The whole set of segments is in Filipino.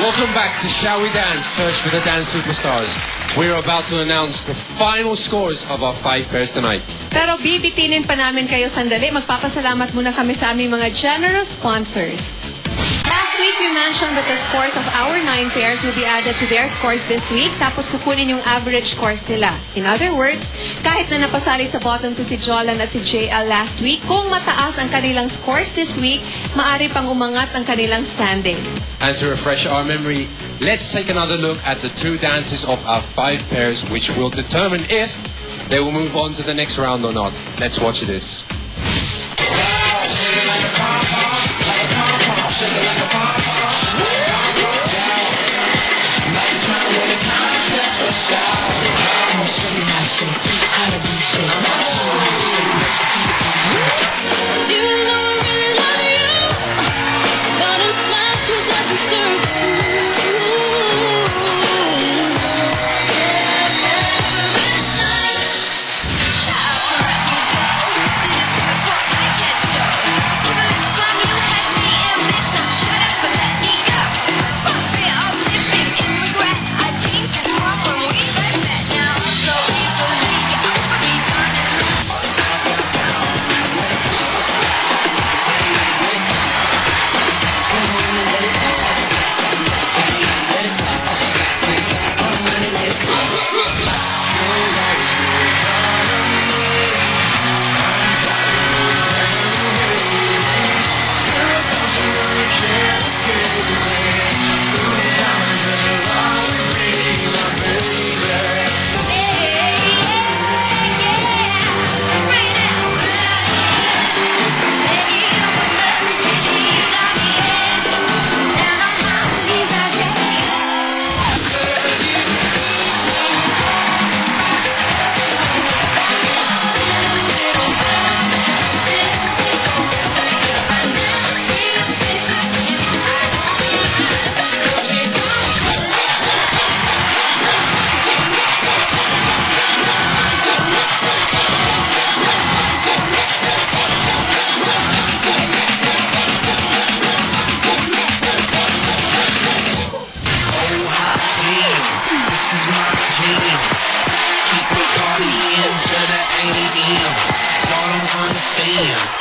Welcome back to Shall We Dance? Search for the Dance Superstars. We're about to announce the final scores of our 5 pairs tonight. Pero bibitinin pa namin kayo sandali. Magpapasalamat muna kami sa aming mga generous sponsors. Last week, we mentioned that the scores of our 9 pairs will be added to their scores this week, tapos kukunin yung average scores nila. In other words, kahit na napasali sa bottom 2 si Jolan at si JL last week, kung mataas ang kanilang scores this week, maari pang umangat ang kanilang standing. And to refresh our memory, let's take another look at the 2 dances of our 5 pairs, which will determine if they will move on to the next round or not. Let's watch this.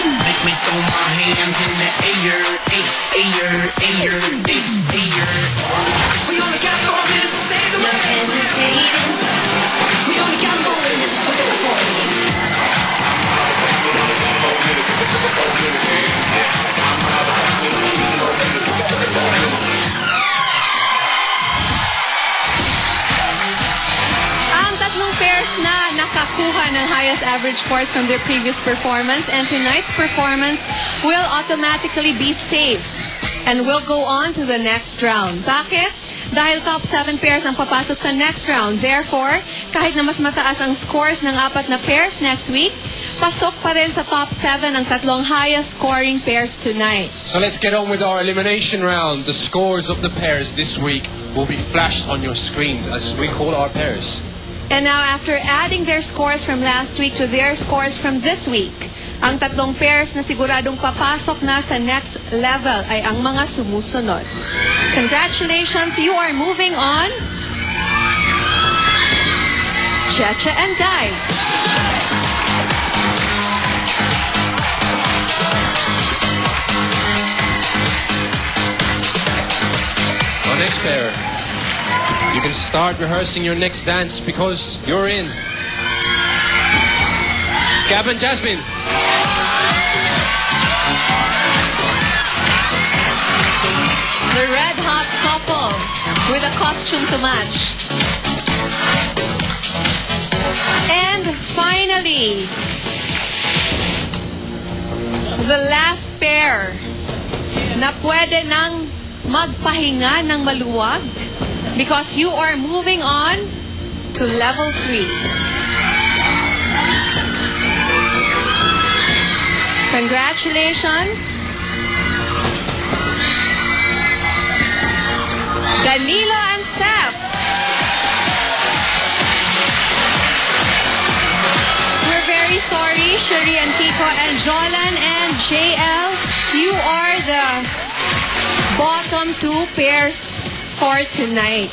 Make me throw my hands in the air, air. We only got 4 minutes to save the world. No hesitating. We only got 4 minutes to go for it. Ang tatlong pairs na nakakuha ng highest average scores from their previous performance, and tonight's performance will automatically be safe and will go on to the next round. Bakit? Dahil top 7 pairs ang papasok sa next round. Therefore, kahit na mas mataas ang scores ng 4 na pairs next week, pasok pa rin sa top 7 ang tatlong highest scoring pairs tonight. So let's get on with our elimination round. The scores of the pairs this week will be flashed on your screens as we call our pairs. And now, after adding their scores from last week to their scores from this week, ang tatlong pairs na siguradong papasok na sa next level ay ang mga sumusunod. Congratulations, you are moving on. Checha and Dice. Our next pair. You can start rehearsing your next dance because you're in. Gab and Jasmine. The red hot couple with a costume to match. And finally, the last pair na pwede nang magpahinga ng maluwag because you are moving on to level 3. Congratulations, Danilo and Steph. We're very sorry, Shuri and Kiko and Jolan and JL. You are the bottom 2 pairs for tonight.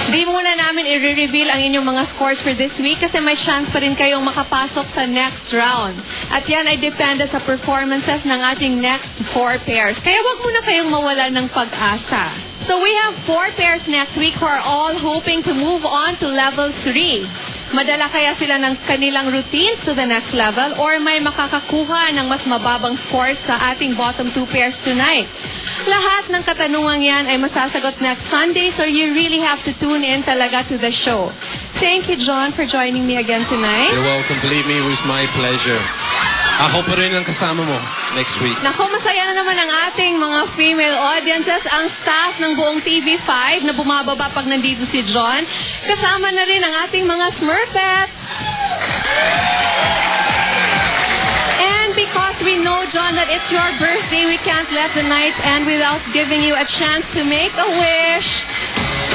Di muna namin i-reveal ang inyong mga scores for this week kasi may chance pa rin kayong makapasok sa next round. At yan ay depende sa performances ng ating next 4 pairs. Kaya wag muna kayong mawala ng pag-asa. So we have 4 pairs next week who are all hoping to move on to level 3. Madala kaya sila ng kanilang routines to the next level or may makakakuha ng mas mababang scores sa ating bottom 2 pairs tonight? Lahat ng katanungan yan ay masasagot next Sunday, so you really have to tune in talaga to the show. Thank you, John, for joining me again tonight. You're welcome. Believe me, it was my pleasure. Ako pa rin ang kasama mo next week. Naku, masaya na naman ang ating mga female audiences, ang staff ng buong TV5 na bumababa pag nandito si John. Kasama na rin ang ating mga Smurfettes. And because we know, John, that it's your birthday, we can't let the night end without giving you a chance to make a wish.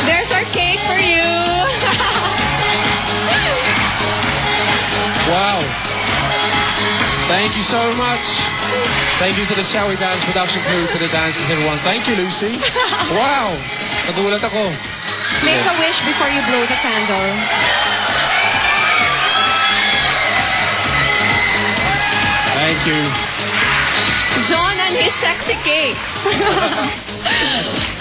There's our cake for you. Wow. Thank you so much. Thank you to the Shall We Dance production crew, to the dancers, everyone. Thank you, Lucy. Wow. Nagulat ako. Sige. Make a wish before you blow the candle. Thank you. John and his sexy cakes.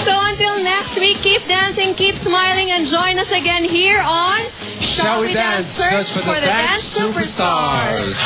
So until next week, keep dancing, keep smiling, and join us again here on Shall We Dance? Search for the Dance Superstars.